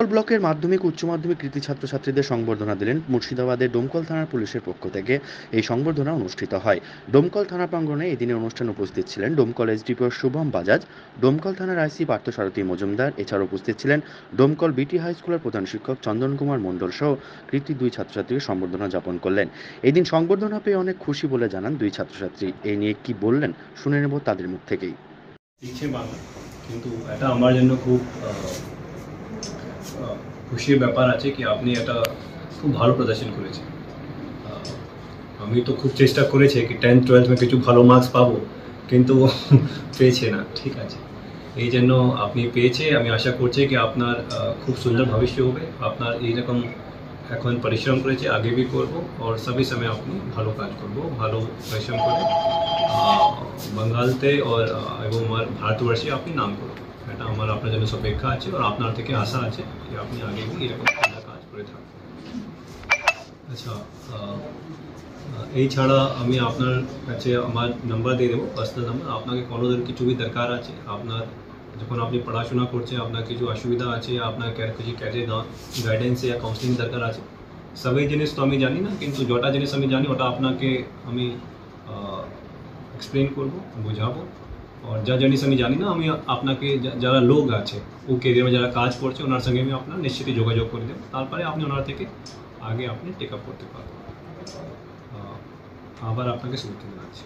ব্লকের মাধ্যমিক উচ্চ মাধ্যমিক কৃতী ছাত্রছাত্রীদের সংবর্ধনা দিলেন মুর্শিদাবাদের ডোমকল থানার পুলিশের পক্ষ থেকে। এই সংবর্ধনা অনুষ্ঠিত হয় ডোমকল থানা প্রাঙ্গণে। এই দিনের অনুষ্ঠানে উপস্থিত ছিলেন ডোমকল এসডিপিও শুভম বাজাজ, ডোমকল থানার আইসি পার্থসারথী মজুমদার। এছাড়া উপস্থিত ছিলেন ডোমকল বিটি হাই স্কুলের প্রধান শিক্ষক চন্দন কুমার মণ্ডল সহ কৃতী দুই ছাত্রছাত্রীকে সংবর্ধনা জ্ঞাপন করলেন। এই দিন সংবর্ধনা পেয়ে অনেক খুশি বলে জানান দুই ছাত্রছাত্রী। এই নিয়ে কি বললেন শুনে নেব তাদের মুখ থেকেই। ইচ্ছে বাংলা কিন্তু এটা আমার জন্য খুব খুশির ব্যাপার আছে কি আপনি এটা খুব ভালো প্রদর্শন করেছেন। আমি তো খুব চেষ্টা করেছি কি 10th-12th में কিছু ভালো মার্কস পাবো, কিন্তু পেয়েছে না। ঠিক আছে, এই জন্য আপনি পেয়েছে। আমি আশা করছি কি আপনার খুব সুন্দর ভবিষ্য হবে। আপনার এইরকম এখন পরিশ্রম করেছে, আগে भी করব और सभी समय আপনি ভালো কাজ করব, ভালো পরিশ্রম করে বাঙালতে এবং আমার ভারতবর্ষে আপনি নাম করুন। এটা আমার আপনার জন্য শুভেচ্ছা আছে আর আপনার থেকে আশা আছে যে আপনি আগে এরকম কাজ করে থাকবেন। আচ্ছা, এই ছাড়া আমি আপনার কাছে আমার নাম্বার দিয়ে দেবো, পার্সোনাল নাম্বার। আপনাকে কোনো কিছু দরকার আছে, আপনার যখন আপনি পড়াশোনা করছেন, আপনার কিছু অসুবিধা আছে, আপনার কিছু ক্যারিয়ার গাইডেন্স या কাউন্সিলিং দরকার আছে, সবই জিনিস তো আমি জানি না, কিন্তু যেটা জিনিস আমি জানি ওটা আপনাকে আমি এক্সপ্লেন করব, বোঝাবো। আর যা জিনিস আমি জানি না, আমি আপনাকে যারা লোক আছে ও কেরিয়ারে যারা কাজ করছে ওনার সঙ্গে আমি আপনার নিশ্চিতই যোগাযোগ করে দেবো। তারপরে আপনি ওনার থেকে আগে আপনি টেক আপ করতে পারবেন। আবার আপনাকে শুভেচ্ছা জানাচ্ছি।